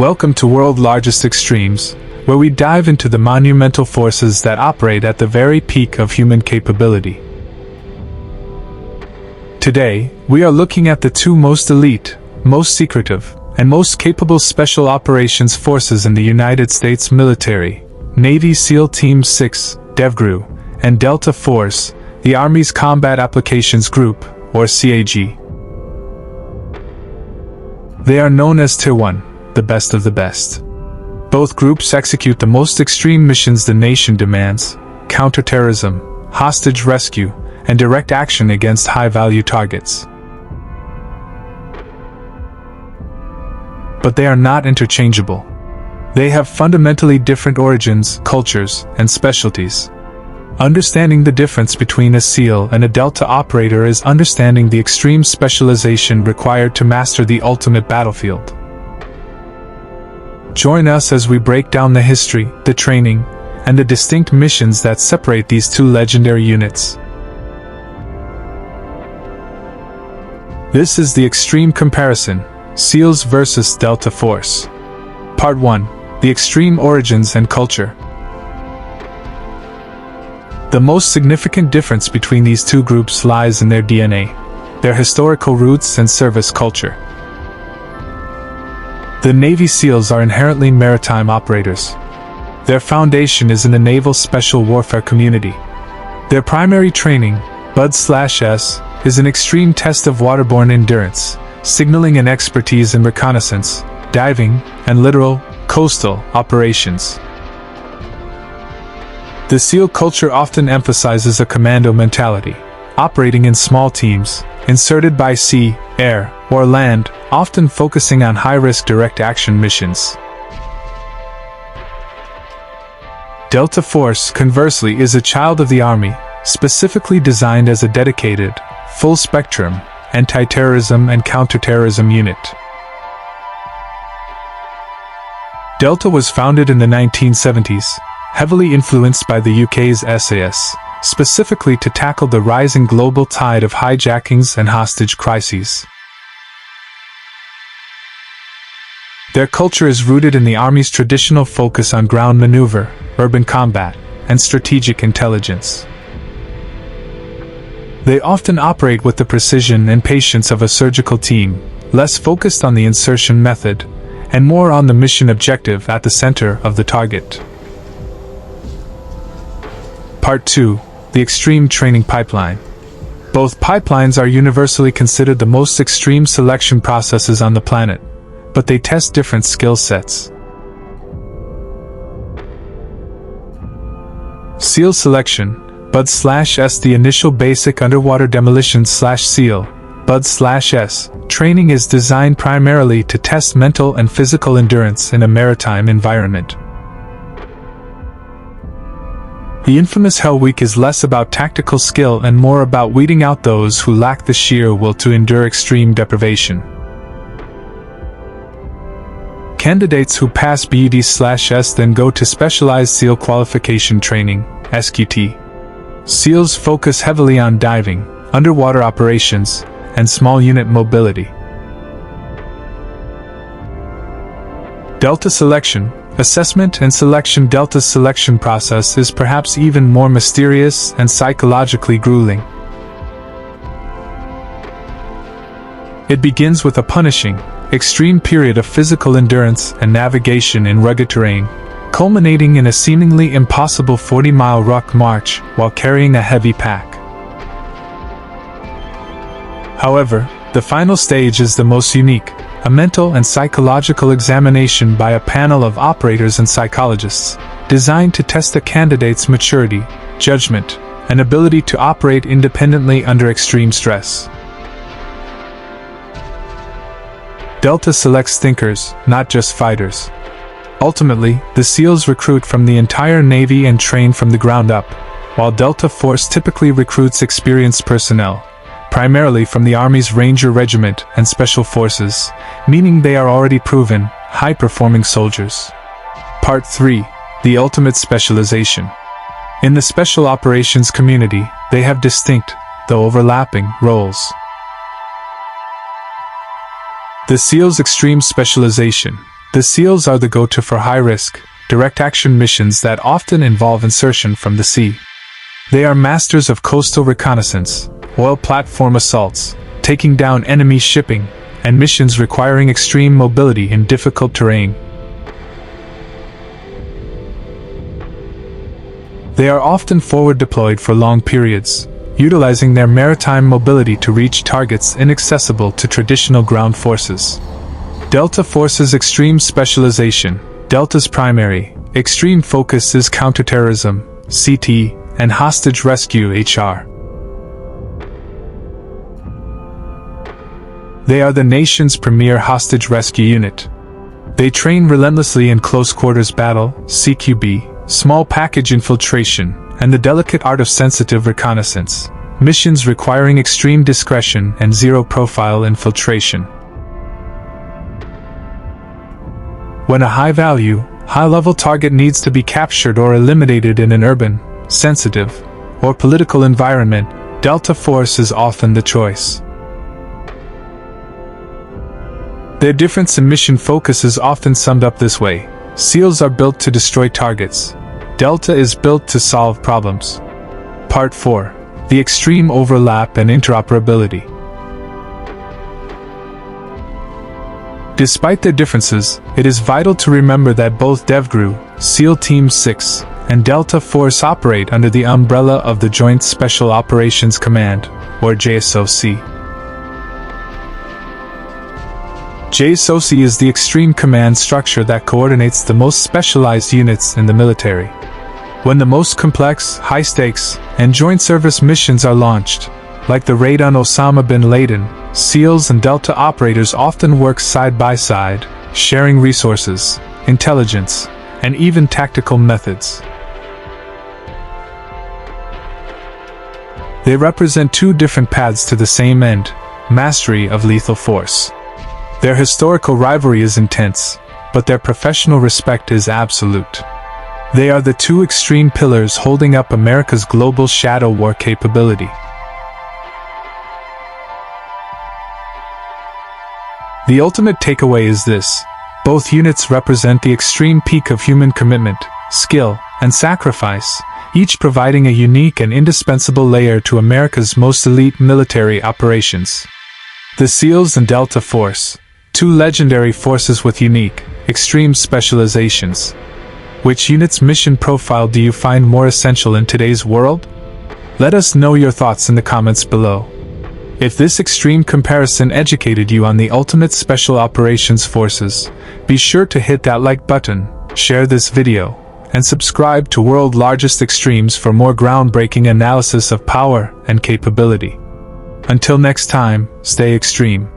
Welcome to World Largest Extremes, where we dive into the monumental forces that operate at the very peak of human capability. Today, we are looking at the two most elite, most secretive, and most capable special operations forces in the United States military, Navy SEAL Team 6, DEVGRU, and Delta Force, the Army's Combat Applications Group, or CAG. They are known as Tier 1, the best of the best. Both groups execute the most extreme missions the nation demands: counter-terrorism, hostage rescue, and direct action against high-value targets. But they are not interchangeable. They have fundamentally different origins, cultures, and specialties. Understanding the difference between a SEAL and a Delta operator is understanding the extreme specialization required to master the ultimate battlefield. Join us as we break down the history, the training, and the distinct missions that separate these two legendary units. This is the Extreme Comparison: SEALs versus Delta Force. Part 1: The Extreme Origins and Culture. The most significant difference between these two groups lies in their DNA, their historical roots and service culture. The Navy SEALs are inherently maritime operators. Their foundation is in the naval special warfare community. Their primary training, BUD/S, is an extreme test of waterborne endurance, signaling an expertise in reconnaissance, diving, and littoral, coastal operations. The SEAL culture often emphasizes a commando mentality, operating in small teams, inserted by sea, air, or land, often focusing on high-risk direct action missions. Delta Force, conversely, is a child of the Army, specifically designed as a dedicated, full-spectrum, anti-terrorism and counter-terrorism unit. Delta was founded in the 1970s, heavily influenced by the UK's SAS, specifically to tackle the rising global tide of hijackings and hostage crises. Their culture is rooted in the Army's traditional focus on ground maneuver, urban combat, and strategic intelligence. They often operate with the precision and patience of a surgical team, less focused on the insertion method, and more on the mission objective at the center of the target. Part 2: The Extreme Training Pipeline. Both pipelines are universally considered the most extreme selection processes on the planet, but they test different skill sets. SEAL selection, BUD/S. The initial basic underwater demolition/SEAL, BUD/S, training is designed primarily to test mental and physical endurance in a maritime environment. The infamous Hell Week is less about tactical skill and more about weeding out those who lack the sheer will to endure extreme deprivation. Candidates who pass BUD/S then go to Specialized SEAL Qualification Training, SQT. SEALs focus heavily on diving, underwater operations, and small unit mobility. Delta selection, assessment and selection. Delta's selection process is perhaps even more mysterious and psychologically grueling. It begins with a punishing, extreme period of physical endurance and navigation in rugged terrain, culminating in a seemingly impossible 40-mile ruck march while carrying a heavy pack. However, the final stage is the most unique, a mental and psychological examination by a panel of operators and psychologists, designed to test the candidate's maturity, judgment, and ability to operate independently under extreme stress. Delta selects thinkers, not just fighters. Ultimately, the SEALs recruit from the entire Navy and train from the ground up, while Delta Force typically recruits experienced personnel, primarily from the Army's Ranger Regiment and Special Forces, meaning they are already proven, high-performing soldiers. Part 3: The Ultimate Specialization. In the Special Operations community, they have distinct, though overlapping, roles. The SEAL's extreme specialization, The SEALs are the go-to for high-risk, direct-action missions that often involve insertion from the sea. They are masters of coastal reconnaissance, oil platform assaults, taking down enemy shipping, and missions requiring extreme mobility in difficult terrain. They are often forward deployed for long periods, utilizing their maritime mobility to reach targets inaccessible to traditional ground forces. Delta Force's extreme specialization. Delta's primary, extreme focus is counter-terrorism, CT, and hostage rescue, HR. They are the nation's premier hostage rescue unit. They train relentlessly in close-quarters battle, CQB, small package infiltration, and the delicate art of sensitive reconnaissance, missions requiring extreme discretion and zero-profile infiltration. When a high-value, high-level target needs to be captured or eliminated in an urban, sensitive, or political environment, Delta Force is often the choice. Their difference in mission focus is often summed up this way: SEALs are built to destroy targets. Delta is built to solve problems. Part 4. The extreme overlap and interoperability. Despite their differences, it is vital to remember that both DEVGRU, SEAL Team 6, and Delta Force operate under the umbrella of the Joint Special Operations Command, or JSOC. JSOC is the extreme command structure that coordinates the most specialized units in the military. When the most complex, high-stakes, and joint service missions are launched, like the raid on Osama bin Laden, SEALs and Delta operators often work side by side, sharing resources, intelligence, and even tactical methods. They represent two different paths to the same end: mastery of lethal force. Their historical rivalry is intense, but their professional respect is absolute. They are the two extreme pillars holding up America's global shadow war capability. The ultimate takeaway is this: both units represent the extreme peak of human commitment, skill, and sacrifice, each providing a unique and indispensable layer to America's most elite military operations. The SEALs and Delta Force, two legendary forces with unique, extreme specializations. Which unit's mission profile do you find more essential in today's world? Let us know your thoughts in the comments below. If this extreme comparison educated you on the ultimate special operations forces, be sure to hit that like button, share this video, and subscribe to World's Largest Extremes for more groundbreaking analysis of power and capability. Until next time, stay extreme.